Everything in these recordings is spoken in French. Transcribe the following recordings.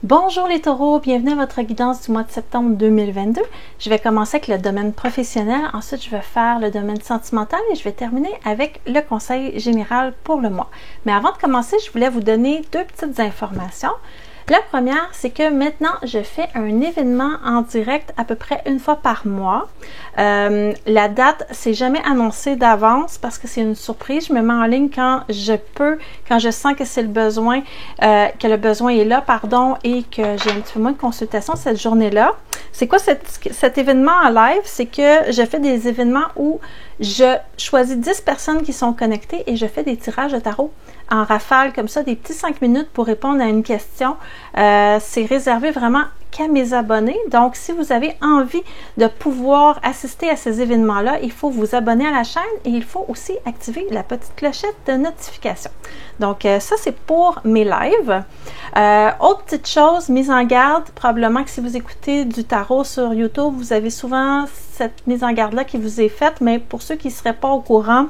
Bonjour les taureaux, bienvenue à votre guidance du mois de septembre 2022. Je vais commencer avec le domaine professionnel, ensuite je vais faire le domaine sentimental et je vais terminer avec le conseil général pour le mois. Mais avant de commencer, je voulais vous donner deux petites informations. La première, c'est que maintenant, je fais un événement en direct à peu près une fois par mois. La date, c'est jamais annoncé d'avance parce que c'est une surprise. Je me mets en ligne quand je peux, quand je sens que c'est le besoin, que le besoin est là, pardon, et que j'ai un petit peu moins de consultation cette journée-là. C'est quoi cet événement en live? C'est que je fais des événements où je choisis 10 personnes qui sont connectées et je fais des tirages de tarot en rafale comme ça, des petits 5 minutes pour répondre à une question. C'est réservé vraiment qu'à mes abonnés. Donc, si vous avez envie de pouvoir assister à ces événements-là, il faut vous abonner à la chaîne et il faut aussi activer la petite clochette de notification. Donc, ça, c'est pour mes lives. Autre petite chose, mise en garde, probablement que si vous écoutez du tarot sur YouTube, vous avez souvent cette mise en garde-là qui vous est faite, mais pour ceux qui ne seraient pas au courant,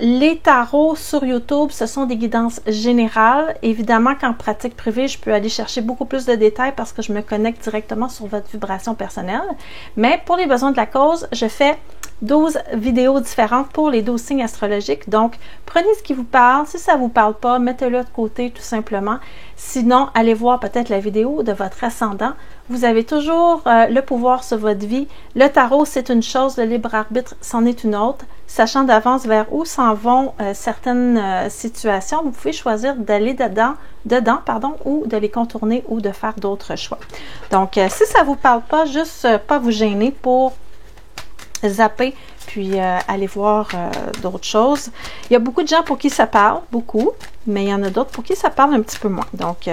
les tarots sur YouTube, ce sont des guidances générales. Évidemment qu'en pratique privée, je peux aller chercher beaucoup plus de détails parce que je me connecte directement sur votre vibration personnelle. Mais pour les besoins de la cause, je fais 12 vidéos différentes pour les 12 signes astrologiques. Donc, prenez ce qui vous parle. Si ça ne vous parle pas, mettez-le de côté tout simplement. Sinon, allez voir peut-être la vidéo de votre ascendant. Vous avez toujours le pouvoir sur votre vie. Le tarot, c'est une chose, le libre arbitre, c'en est une autre. Sachant d'avance vers où s'en vont certaines situations, vous pouvez choisir d'aller dedans, ou de les contourner ou de faire d'autres choix. Donc, si ça ne vous parle pas, juste pas vous gêner pour zapper, puis aller voir d'autres choses. Il y a beaucoup de gens pour qui ça parle, beaucoup, mais il y en a d'autres pour qui ça parle un petit peu moins. Donc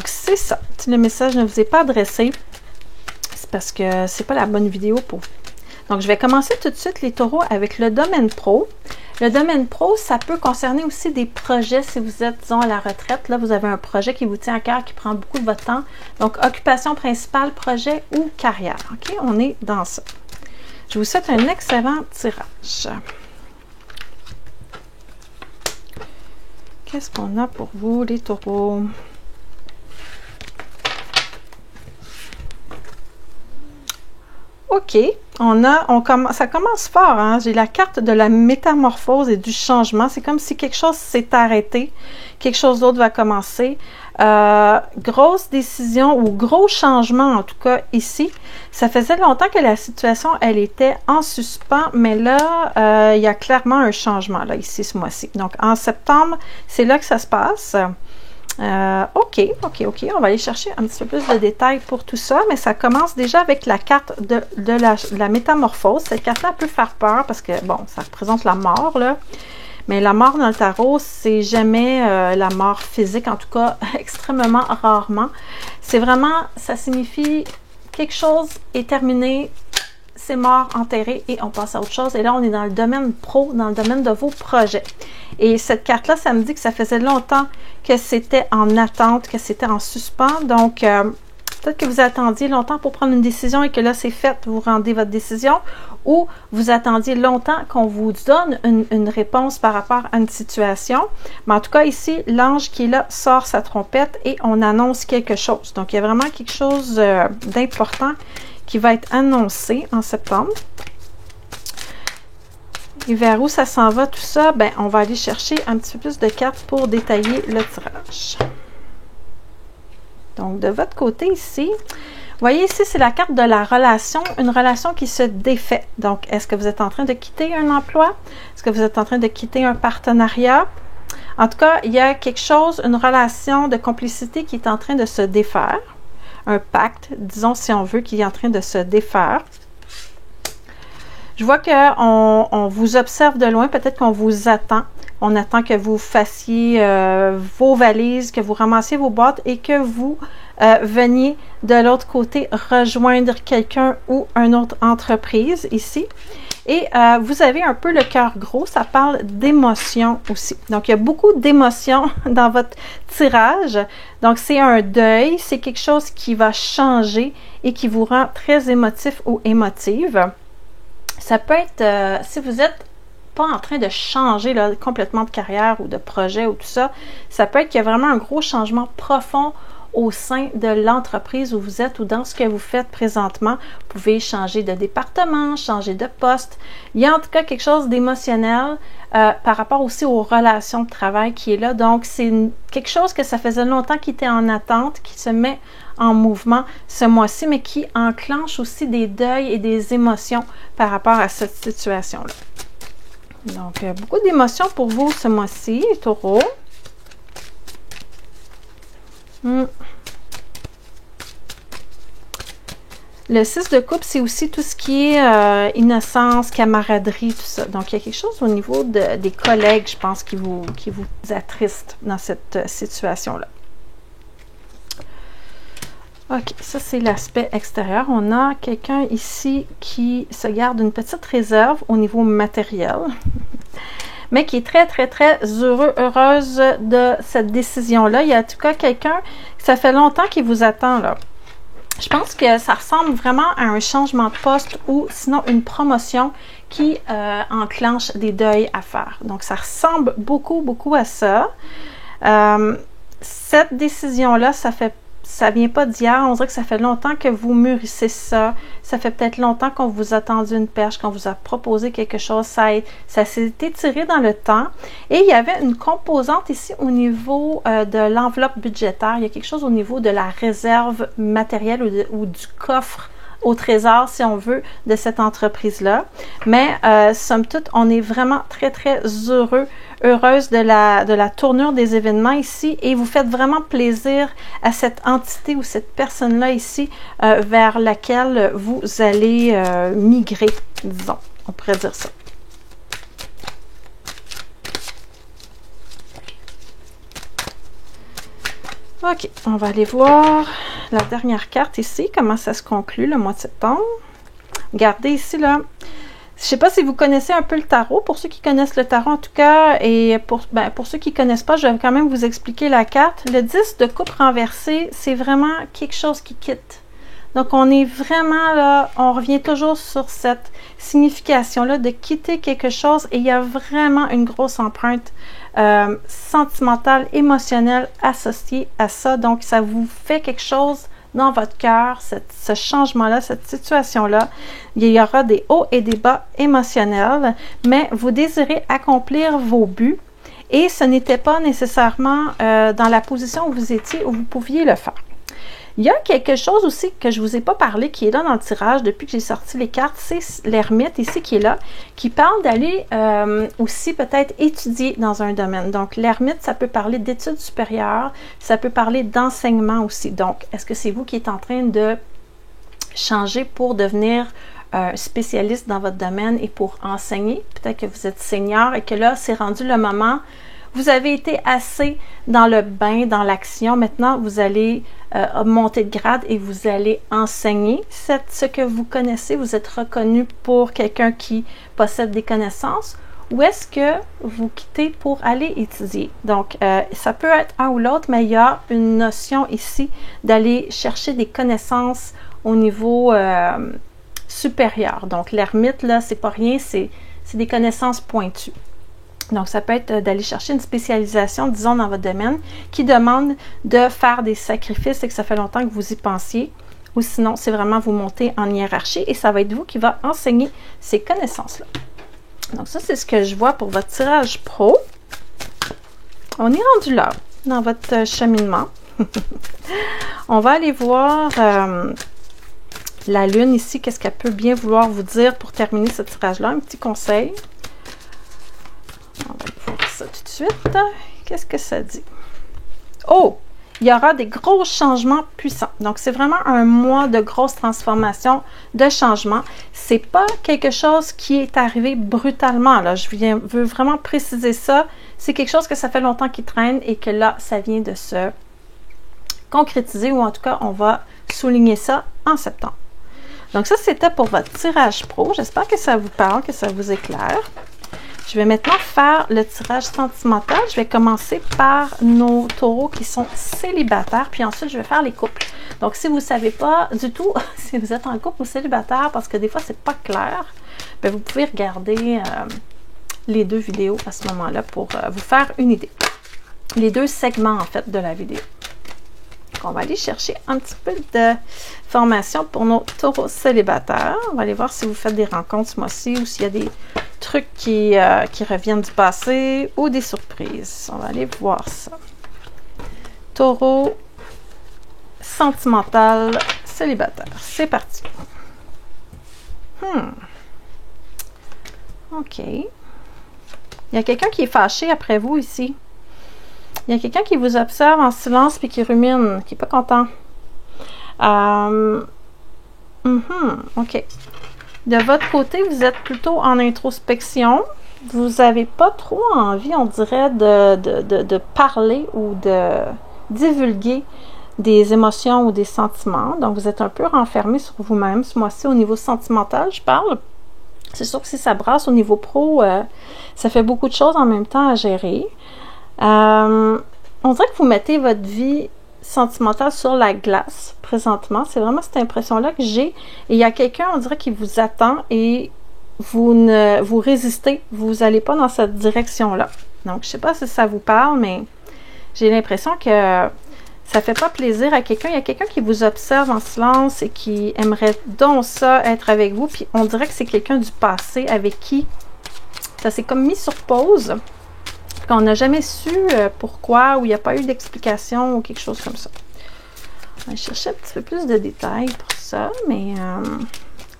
c'est ça. Si le message ne vous est pas adressé, c'est parce que c'est pas la bonne vidéo pour vous. Donc, je vais commencer tout de suite les taureaux avec le domaine pro. Le domaine pro, ça peut concerner aussi des projets si vous êtes, disons, à la retraite. Là, vous avez un projet qui vous tient à cœur, qui prend beaucoup de votre temps. Donc, occupation principale, projet ou carrière. OK? On est dans ça. Je vous souhaite un excellent tirage. Qu'est-ce qu'on a pour vous, les taureaux? OK, ça commence fort, hein? J'ai la carte de la métamorphose et du changement. C'est comme si quelque chose s'est arrêté, quelque chose d'autre va commencer. Grosse décision ou gros changement, en tout cas ici. Ça faisait longtemps que la situation, elle était en suspens, mais là, il y a clairement un changement, là, ici, ce mois-ci. Donc, en septembre, c'est là que ça se passe. OK. On va aller chercher un petit peu plus de détails pour tout ça, mais ça commence déjà avec la carte de la métamorphose. Cette carte-là peut faire peur parce que, bon, ça représente la mort, là. Mais la mort dans le tarot, c'est jamais la mort physique, en tout cas, extrêmement rarement. C'est vraiment, ça signifie quelque chose est terminé, c'est mort, enterré et on passe à autre chose. Et là, on est dans le domaine pro, dans le domaine de vos projets. Et cette carte-là, ça me dit que ça faisait longtemps que c'était en attente, que c'était en suspens. Donc, peut-être que vous attendiez longtemps pour prendre une décision et que là, c'est fait, vous rendez votre décision. Ou vous attendiez longtemps qu'on vous donne une réponse par rapport à une situation. Mais en tout cas, ici, l'ange qui est là sort sa trompette et on annonce quelque chose. Donc, il y a vraiment quelque chose d'important qui va être annoncé en septembre. Et vers où ça s'en va tout ça? Ben, on va aller chercher un petit peu plus de cartes pour détailler le tirage. Donc, de votre côté ici, vous voyez ici, c'est la carte de la relation, une relation qui se défait. Donc, est-ce que vous êtes en train de quitter un emploi? Est-ce que vous êtes en train de quitter un partenariat? En tout cas, il y a quelque chose, une relation de complicité qui est en train de se défaire. Un pacte, disons si on veut, qui est en train de se défaire. Je vois qu'on vous observe de loin, peut-être qu'on vous attend. On attend que vous fassiez vos valises, que vous ramassiez vos boîtes et que vous veniez de l'autre côté rejoindre quelqu'un ou une autre entreprise ici. Et vous avez un peu le cœur gros, ça parle d'émotions aussi. Donc, il y a beaucoup d'émotions dans votre tirage. Donc, c'est un deuil, c'est quelque chose qui va changer et qui vous rend très émotif ou émotive. Ça peut être, si vous êtes pas en train de changer là, complètement de carrière ou de projet ou tout ça. Ça peut être qu'il y a vraiment un gros changement profond au sein de l'entreprise où vous êtes ou dans ce que vous faites présentement. Vous pouvez changer de département, changer de poste. Il y a en tout cas quelque chose d'émotionnel par rapport aussi aux relations de travail qui est là. Donc, c'est quelque chose que ça faisait longtemps qui était en attente, qui se met en mouvement ce mois-ci, mais qui enclenche aussi des deuils et des émotions par rapport à cette situation-là. Donc, beaucoup d'émotions pour vous ce mois-ci, Taureau. Le 6 de coupe, c'est aussi tout ce qui est innocence, camaraderie, tout ça. Donc, il y a quelque chose au niveau des collègues, je pense, qui vous attriste dans cette situation-là. OK, ça, c'est l'aspect extérieur. On a quelqu'un ici qui se garde une petite réserve au niveau matériel, mais qui est très, très, très heureuse de cette décision-là. Il y a en tout cas quelqu'un, ça fait longtemps qu'il vous attend, là. Je pense que ça ressemble vraiment à un changement de poste ou sinon une promotion qui enclenche des deuils à faire. Donc, ça ressemble beaucoup, beaucoup à ça. Cette décision-là, ça vient pas d'hier. On dirait que ça fait longtemps que vous mûrissez ça. Ça fait peut-être longtemps qu'on vous a tendu une perche, qu'on vous a proposé quelque chose. Ça s'est étiré dans le temps. Et il y avait une composante ici au niveau de l'enveloppe budgétaire. Il y a quelque chose au niveau de la réserve matérielle ou du coffre au trésor, si on veut, de cette entreprise-là. Mais, somme toute, on est vraiment très, très heureuse de la tournure des événements ici et vous faites vraiment plaisir à cette entité ou cette personne-là ici vers laquelle vous allez migrer, disons. On pourrait dire ça. OK, on va aller voir la dernière carte ici, comment ça se conclut le mois de septembre. Regardez ici, là. Je ne sais pas si vous connaissez un peu le tarot. Pour ceux qui connaissent le tarot, en tout cas, et pour ceux qui ne connaissent pas, je vais quand même vous expliquer la carte. Le 10 de coupe renversé, c'est vraiment quelque chose qui quitte. Donc, on est vraiment là, on revient toujours sur cette signification-là de quitter quelque chose et il y a vraiment une grosse empreinte sentimentale, émotionnelle associée à ça. Donc, ça vous fait quelque chose dans votre cœur, ce changement-là, cette situation-là. Il y aura des hauts et des bas émotionnels, mais vous désirez accomplir vos buts et ce n'était pas nécessairement dans la position où vous étiez où vous pouviez le faire. Il y a quelque chose aussi que je ne vous ai pas parlé qui est là dans le tirage depuis que j'ai sorti les cartes, c'est l'ermite ici qui est là, qui parle d'aller aussi peut-être étudier dans un domaine. Donc l'ermite, ça peut parler d'études supérieures, ça peut parler d'enseignement aussi. Donc, est-ce que c'est vous qui êtes en train de changer pour devenir spécialiste dans votre domaine et pour enseigner? Peut-être que vous êtes senior et que là, c'est rendu le moment. Vous avez été assez dans le bain, dans l'action. Maintenant, vous allez monter de grade et vous allez enseigner ce que vous connaissez. Vous êtes reconnu pour quelqu'un qui possède des connaissances. Ou est-ce que vous quittez pour aller étudier? Donc, ça peut être un ou l'autre, mais il y a une notion ici d'aller chercher des connaissances au niveau supérieur. Donc, l'ermite, là, c'est pas rien, c'est des connaissances pointues. Donc, ça peut être d'aller chercher une spécialisation, disons, dans votre domaine, qui demande de faire des sacrifices et que ça fait longtemps que vous y pensiez. Ou sinon, c'est vraiment vous monter en hiérarchie et ça va être vous qui va enseigner ces connaissances-là. Donc, ça, c'est ce que je vois pour votre tirage pro. On est rendu là, dans votre cheminement. On va aller voir la lune ici, qu'est-ce qu'elle peut bien vouloir vous dire pour terminer ce tirage-là. Un petit conseil. On va voir ça tout de suite. Qu'est-ce que ça dit? Oh! Il y aura des gros changements puissants. Donc, c'est vraiment un mois de grosses transformations, de changements. C'est pas quelque chose qui est arrivé brutalement. Là. Veux vraiment préciser ça. C'est quelque chose que ça fait longtemps qu'il traîne et que là, ça vient de se concrétiser ou en tout cas, on va souligner ça en septembre. Donc, ça, c'était pour votre tirage pro. J'espère que ça vous parle, que ça vous éclaire. Je vais maintenant faire le tirage sentimental. Je vais commencer par nos taureaux qui sont célibataires, puis ensuite, je vais faire les couples. Donc, si vous ne savez pas du tout si vous êtes en couple ou célibataire, parce que des fois, c'est pas clair, bien, vous pouvez regarder les deux vidéos à ce moment-là pour vous faire une idée. Les deux segments, en fait, de la vidéo. Donc, on va aller chercher un petit peu de formation pour nos taureaux célibataires. On va aller voir si vous faites des rencontres ce mois-ci ou s'il y a des trucs qui reviennent du passé ou des surprises. On va aller voir ça. Taureau sentimental célibataire. C'est parti. OK. Il y a quelqu'un qui est fâché après vous ici. Il y a quelqu'un qui vous observe en silence puis qui rumine, qui n'est pas content. OK. De votre côté, vous êtes plutôt en introspection. Vous n'avez pas trop envie, on dirait, de parler ou de divulguer des émotions ou des sentiments. Donc, vous êtes un peu renfermé sur vous-même. Ce mois-ci, au niveau sentimental, je parle. C'est sûr que si ça brasse au niveau pro, ça fait beaucoup de choses en même temps à gérer. On dirait que vous mettez votre vie sentimentale sur la glace présentement. C'est vraiment cette impression-là que j'ai. Et il y a quelqu'un, on dirait, qui vous attend et vous résistez. Vous n'allez pas dans cette direction-là. Donc, je ne sais pas si ça vous parle, mais j'ai l'impression que ça ne fait pas plaisir à quelqu'un. Il y a quelqu'un qui vous observe en silence et qui aimerait donc ça être avec vous. Puis on dirait que c'est quelqu'un du passé avec qui ça s'est comme mis sur pause. Qu'on n'a jamais su pourquoi ou il n'y a pas eu d'explication ou quelque chose comme ça. On va chercher un petit peu plus de détails pour ça, mais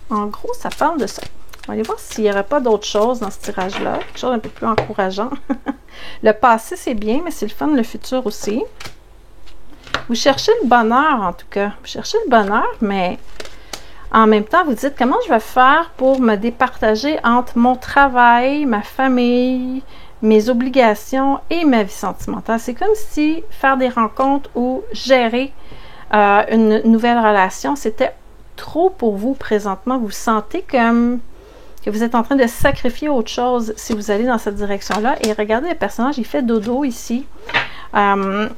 en gros, ça parle de ça. On va aller voir s'il n'y aurait pas d'autre chose dans ce tirage-là, quelque chose un peu plus encourageant. Le passé, c'est bien, mais c'est le fun, le futur aussi. Vous cherchez le bonheur, en tout cas. Vous cherchez le bonheur, mais en même temps, vous dites comment je vais faire pour me départager entre mon travail, ma famille, mes obligations et ma vie sentimentale. C'est comme si faire des rencontres ou gérer une nouvelle relation, c'était trop pour vous présentement. Vous sentez comme que vous êtes en train de sacrifier autre chose si vous allez dans cette direction-là. Et regardez, le personnage, il fait dodo ici. Il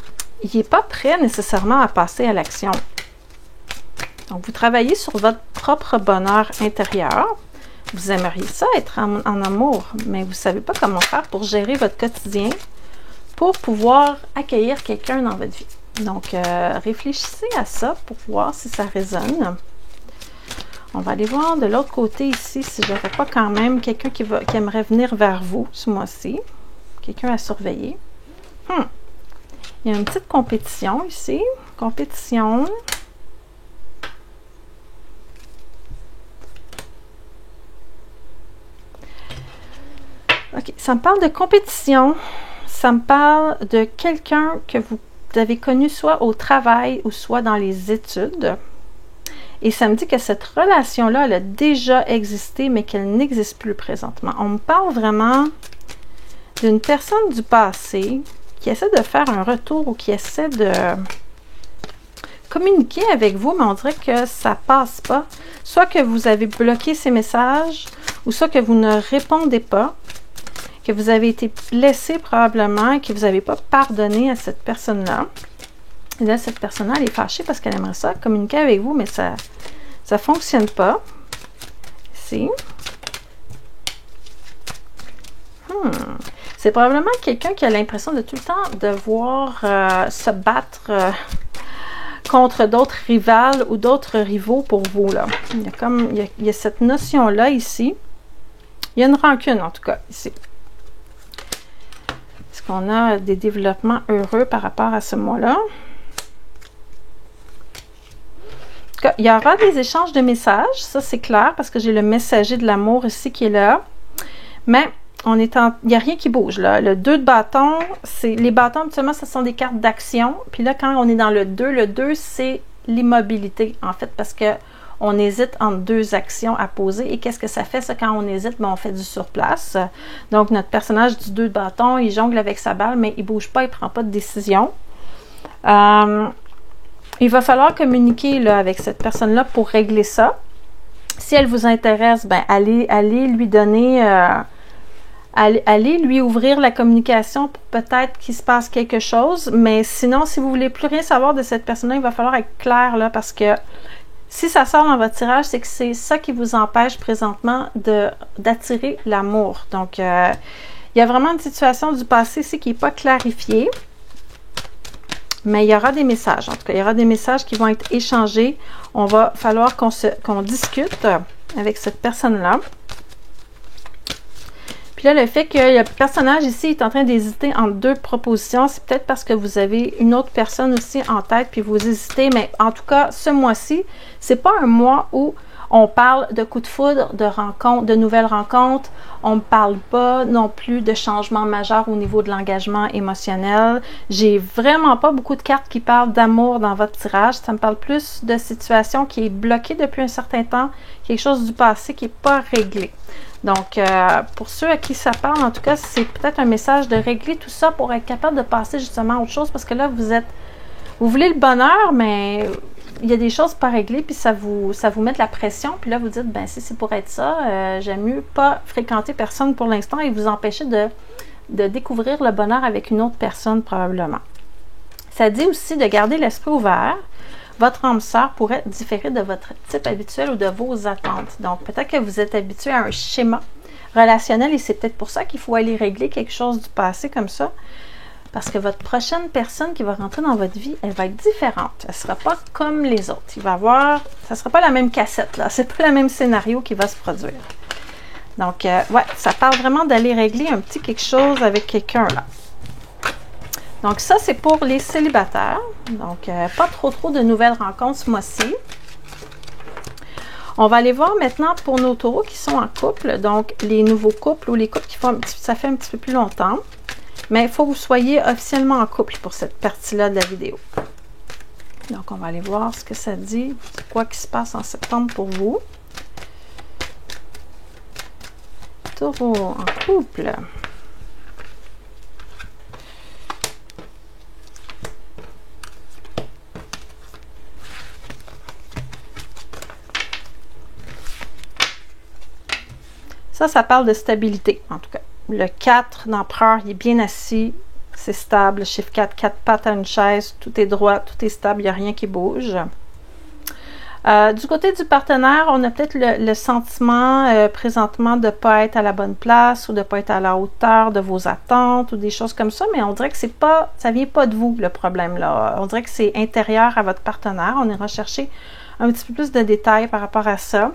n'est pas prêt nécessairement à passer à l'action. Donc, vous travaillez sur votre propre bonheur intérieur. Vous aimeriez ça, être en amour, mais vous ne savez pas comment faire pour gérer votre quotidien, pour pouvoir accueillir quelqu'un dans votre vie. Donc, réfléchissez à ça pour voir si ça résonne. On va aller voir de l'autre côté ici, si je n'aurais pas quand même quelqu'un qui aimerait venir vers vous ce mois-ci. Quelqu'un à surveiller. Il y a une petite compétition ici. Compétition. OK. Ça me parle de compétition. Ça me parle de quelqu'un que vous avez connu soit au travail ou soit dans les études. Et ça me dit que cette relation-là, elle a déjà existé, mais qu'elle n'existe plus présentement. On me parle vraiment d'une personne du passé qui essaie de faire un retour ou qui essaie de communiquer avec vous, mais on dirait que ça passe pas. Soit que vous avez bloqué ces messages, ou soit que vous ne répondez pas, que vous avez été blessé probablement et que vous n'avez pas pardonné à cette personne-là. Et là, cette personne-là, elle est fâchée parce qu'elle aimerait ça communiquer avec vous, mais ça ne fonctionne pas. Ici. C'est probablement quelqu'un qui a l'impression de tout le temps devoir se battre contre d'autres rivales ou d'autres rivaux pour vous. Là. Il y a cette notion-là ici. Il y a une rancune, en tout cas, ici. Est-ce qu'on a des développements heureux par rapport à ce mois-là? Il y aura des échanges de messages, ça c'est clair, parce que j'ai le messager de l'amour ici qui est là. Mais il n'y a rien qui bouge. Là. Le 2 de bâton, les bâtons, habituellement, ce sont des cartes d'action. Puis là, quand on est dans le 2, c'est l'immobilité, en fait, parce que on hésite entre deux actions à poser. Et qu'est-ce que ça fait, ça, quand on hésite? Ben, on fait du surplace. Donc, notre personnage du 2 de bâton, il jongle avec sa balle, mais il ne bouge pas, il ne prend pas de décision. Il va falloir communiquer là, avec cette personne-là pour régler ça. Si elle vous intéresse, ben, allez lui donner... allez lui ouvrir la communication pour peut-être qu'il se passe quelque chose. Mais sinon, si vous ne voulez plus rien savoir de cette personne-là, il va falloir être clair là, parce que Si ça sort dans votre tirage, c'est que c'est ça qui vous empêche présentement d'attirer l'amour. Donc, il y a vraiment une situation du passé ici qui n'est pas clarifiée. Mais il y aura des messages. En tout cas, il y aura des messages qui vont être échangés. On va falloir qu'on discute avec cette personne-là. Puis là, le fait que le personnage ici est en train d'hésiter entre deux propositions, c'est peut-être parce que vous avez une autre personne aussi en tête, puis vous hésitez. Mais en tout cas, ce mois-ci, c'est pas un mois où on parle de coups de foudre, de rencontres, de nouvelles rencontres. On ne parle pas non plus de changements majeurs au niveau de l'engagement émotionnel. J'ai vraiment pas beaucoup de cartes qui parlent d'amour dans votre tirage. Ça me parle plus de situation qui est bloquée depuis un certain temps, quelque chose du passé qui n'est pas réglé. Donc, pour ceux à qui ça parle, en tout cas, c'est peut-être un message de régler tout ça pour être capable de passer justement à autre chose. Parce que là, vous voulez le bonheur, mais il y a des choses pas réglées, puis ça vous met de la pression. Puis là, vous dites, ben si c'est pour être ça, j'aime mieux pas fréquenter personne pour l'instant et vous empêcher de découvrir le bonheur avec une autre personne probablement. Ça dit aussi de garder l'esprit ouvert. Votre âme sœur pourrait différer de votre type habituel ou de vos attentes. Donc, peut-être que vous êtes habitué à un schéma relationnel et c'est peut-être pour ça qu'il faut aller régler quelque chose du passé comme ça. Parce que votre prochaine personne qui va rentrer dans votre vie, elle va être différente. Elle ne sera pas comme les autres. Ça ne sera pas la même cassette, là. C'est pas le même scénario qui va se produire. Donc, ouais, ça parle vraiment d'aller régler un petit quelque chose avec quelqu'un, là. Donc, ça, c'est pour les célibataires. Donc, pas trop de nouvelles rencontres ce mois-ci. On va aller voir maintenant pour nos taureaux qui sont en couple. Donc, les nouveaux couples ou les couples qui font ça fait un petit peu plus longtemps. Mais il faut que vous soyez officiellement en couple pour cette partie-là de la vidéo. Donc, on va aller voir ce que ça dit. C'est quoi qui se passe en septembre pour vous. Taureau en couple. Ça parle de stabilité, en tout cas. Le 4 d'empereur, il est bien assis, c'est stable. Le chiffre 4, 4 pattes à une chaise, tout est droit, tout est stable, il n'y a rien qui bouge. Du côté du partenaire, on a peut-être le sentiment présentement de ne pas être à la bonne place ou de ne pas être à la hauteur de vos attentes ou des choses comme ça, mais on dirait que ça ne vient pas de vous, le problème là. On dirait que c'est intérieur à votre partenaire. On ira chercher un petit peu plus de détails par rapport à ça.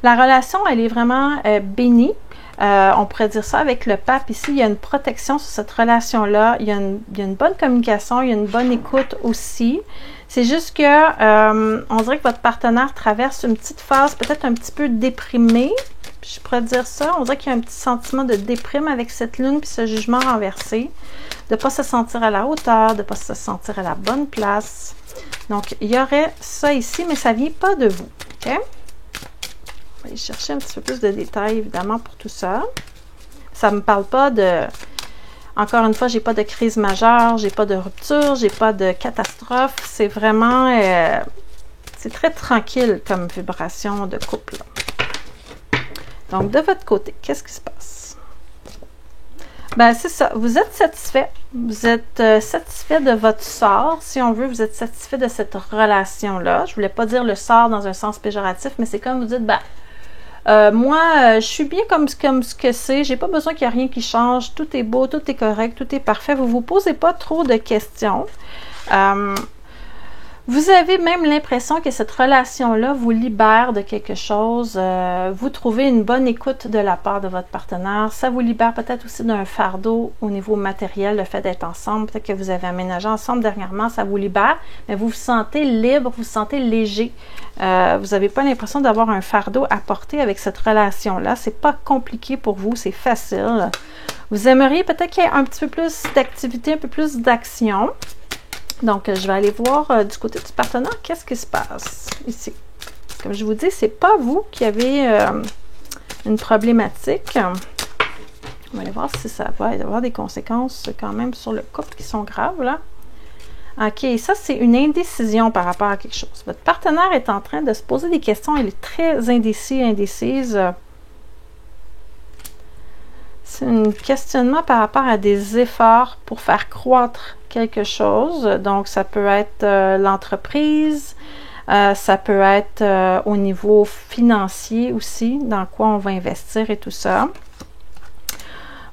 La relation, elle est vraiment bénie. On pourrait dire ça avec le pape ici. Il y a une protection sur cette relation-là. Il y a une bonne communication, il y a une bonne écoute aussi. C'est juste que on dirait que votre partenaire traverse une petite phase peut-être un petit peu déprimée. Je pourrais dire ça. On dirait qu'il y a un petit sentiment de déprime avec cette lune puis ce jugement renversé. De ne pas se sentir à la hauteur, de ne pas se sentir à la bonne place. Donc, il y aurait ça ici, mais ça ne vient pas de vous. OK? On va aller chercher un petit peu plus de détails, évidemment, pour tout ça. Ça ne me parle pas de... Encore une fois, j'ai pas de crise majeure, j'ai pas de rupture, j'ai pas de catastrophe. C'est vraiment... c'est très tranquille comme vibration de couple. Donc, de votre côté, qu'est-ce qui se passe? Ben, c'est ça. Vous êtes satisfait. Vous êtes satisfait de votre sort, si on veut. Vous êtes satisfait de cette relation-là. Je voulais pas dire le sort dans un sens péjoratif, mais c'est comme vous dites, ben, moi, je suis bien comme ce que c'est. J'ai pas besoin qu'il y ait rien qui change. Tout est beau, tout est correct, tout est parfait. Vous vous posez pas trop de questions. Vous avez même l'impression que cette relation-là vous libère de quelque chose. Vous trouvez une bonne écoute de la part de votre partenaire. Ça vous libère peut-être aussi d'un fardeau au niveau matériel, le fait d'être ensemble. Peut-être que vous avez aménagé ensemble dernièrement, ça vous libère. Mais vous vous sentez libre, vous vous sentez léger. Vous n'avez pas l'impression d'avoir un fardeau à porter avec cette relation-là. C'est pas compliqué pour vous, c'est facile. Vous aimeriez peut-être qu'il y ait un petit peu plus d'activité, un peu plus d'action. Donc, je vais aller voir du côté du partenaire, qu'est-ce qui se passe ici. Comme je vous dis, c'est pas vous qui avez une problématique. On va aller voir si ça va avoir des conséquences quand même sur le couple qui sont graves, là. OK, ça, c'est une indécision par rapport à quelque chose. Votre partenaire est en train de se poser des questions. Il est très indécise. C'est un questionnement par rapport à des efforts pour faire croître quelque chose. Donc, ça peut être l'entreprise, Ça peut être au niveau financier aussi, dans quoi on va investir et tout ça.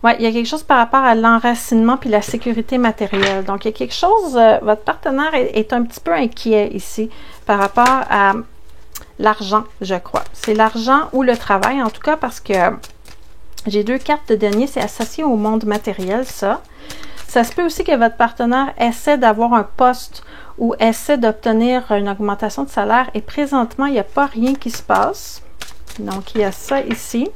Ouais, il y a quelque chose par rapport à l'enracinement puis la sécurité matérielle. Donc, il y a quelque chose, votre partenaire est un petit peu inquiet ici par rapport à l'argent, je crois. C'est l'argent ou le travail, en tout cas, parce que j'ai 2 cartes de denier, c'est associé au monde matériel, ça. Ça se peut aussi que votre partenaire essaie d'avoir un poste ou essaie d'obtenir une augmentation de salaire et présentement, il n'y a pas rien qui se passe. Donc, il y a ça ici.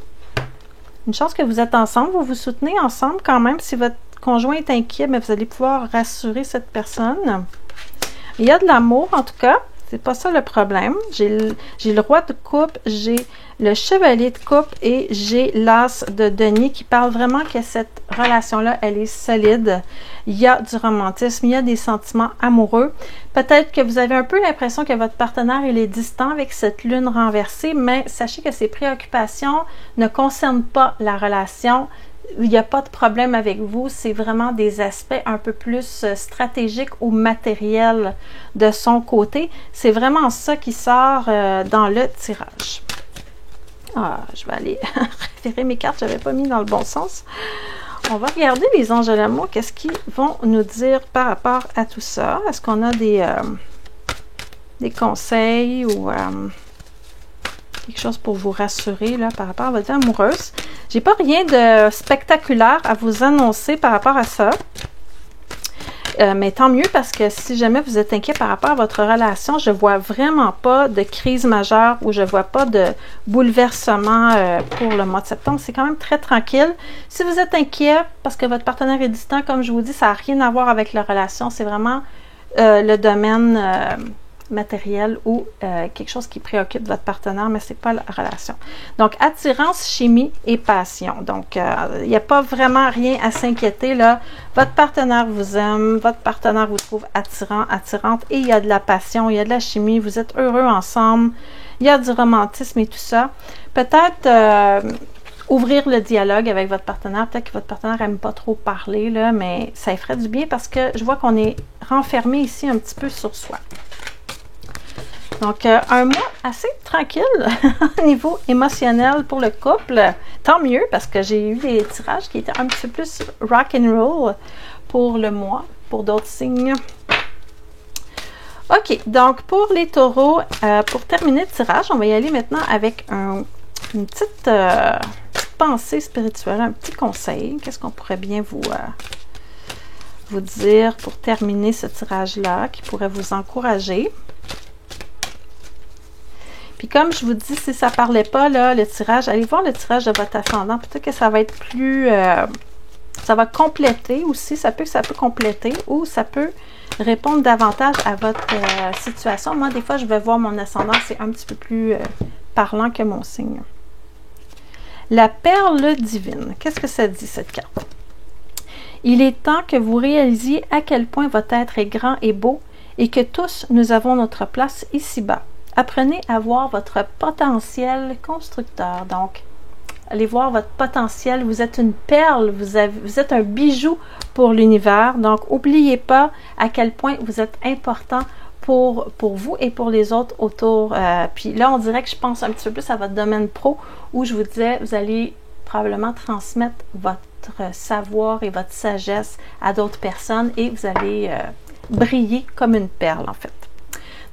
Une chance que vous êtes ensemble, vous vous soutenez ensemble quand même. Si votre conjoint est inquiet, mais vous allez pouvoir rassurer cette personne. Il y a de l'amour en tout cas, c'est pas ça le problème. J'ai le roi de coupe, j'ai le chevalier de coupe et j'ai l'as de denier qui parle vraiment que cette relation-là, elle est solide. Il y a du romantisme, il y a des sentiments amoureux. Peut-être que vous avez un peu l'impression que votre partenaire, il est distant avec cette lune renversée, mais sachez que ses préoccupations ne concernent pas la relation. Il n'y a pas de problème avec vous, c'est vraiment des aspects un peu plus stratégiques ou matériels de son côté. C'est vraiment ça qui sort dans le tirage. Ah, je vais aller référer mes cartes, je n'avais pas mis dans le bon sens. On va regarder les anges de l'amour, qu'est-ce qu'ils vont nous dire par rapport à tout ça. Est-ce qu'on a des conseils ou quelque chose pour vous rassurer là, par rapport à votre vie amoureuse? J'ai pas rien de spectaculaire à vous annoncer par rapport à ça. Mais tant mieux parce que si jamais vous êtes inquiet par rapport à votre relation, je vois vraiment pas de crise majeure ou je vois pas de bouleversement pour le mois de septembre. C'est quand même très tranquille. Si vous êtes inquiet parce que votre partenaire est distant, comme je vous dis, ça n'a rien à voir avec la relation. C'est vraiment le domaine matériel ou quelque chose qui préoccupe votre partenaire, mais c'est pas la relation. Donc, attirance, chimie et passion. Donc, il n'y a pas vraiment rien à s'inquiéter là. Votre partenaire vous aime, votre partenaire vous trouve attirant, attirante et il y a de la passion, il y a de la chimie, vous êtes heureux ensemble, il y a du romantisme et tout ça. Peut-être ouvrir le dialogue avec votre partenaire. Peut-être que votre partenaire n'aime pas trop parler, là, mais ça ferait du bien parce que je vois qu'on est renfermé ici un petit peu sur soi. Donc, un mois assez tranquille au niveau émotionnel pour le couple. Tant mieux parce que j'ai eu des tirages qui étaient un petit peu plus rock and roll pour le mois, pour d'autres signes. OK, donc pour les taureaux, pour terminer le tirage, on va y aller maintenant avec une petite pensée spirituelle, un petit conseil. Qu'est-ce qu'on pourrait bien vous dire pour terminer ce tirage-là qui pourrait vous encourager? Puis comme je vous dis, si ça ne parlait pas, là, le tirage, allez voir le tirage de votre ascendant. Peut-être que ça va être plus... ça va compléter aussi. Ça peut compléter ou ça peut répondre davantage à votre situation. Moi, des fois, je vais voir mon ascendant. C'est un petit peu plus parlant que mon signe. La perle divine. Qu'est-ce que ça dit, cette carte? Il est temps que vous réalisiez à quel point votre être est grand et beau et que tous, nous avons notre place ici-bas. Apprenez à voir votre potentiel constructeur. Donc, allez voir votre potentiel. Vous êtes une perle, vous êtes un bijou pour l'univers. Donc, n'oubliez pas à quel point vous êtes important pour vous et pour les autres autour. Puis là, on dirait que je pense un petit peu plus à votre domaine pro où je vous disais, vous allez probablement transmettre votre savoir et votre sagesse à d'autres personnes et vous allez briller comme une perle en fait.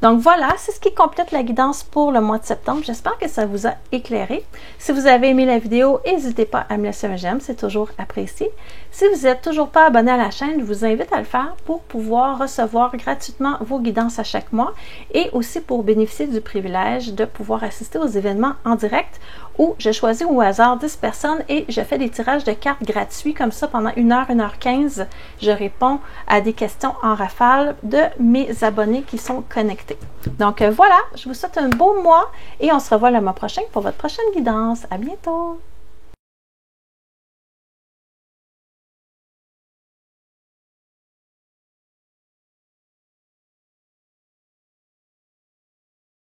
Donc voilà, c'est ce qui complète la guidance pour le mois de septembre. J'espère que ça vous a éclairé. Si vous avez aimé la vidéo, n'hésitez pas à me laisser un j'aime, c'est toujours apprécié. Si vous n'êtes toujours pas abonné à la chaîne, je vous invite à le faire pour pouvoir recevoir gratuitement vos guidances à chaque mois et aussi pour bénéficier du privilège de pouvoir assister aux événements en direct où je choisis au hasard 10 personnes et je fais des tirages de cartes gratuits comme ça pendant 1h, 1h15. Je réponds à des questions en rafale de mes abonnés qui sont connectés. Donc voilà, je vous souhaite un beau mois et on se revoit le mois prochain pour votre prochaine guidance. À bientôt!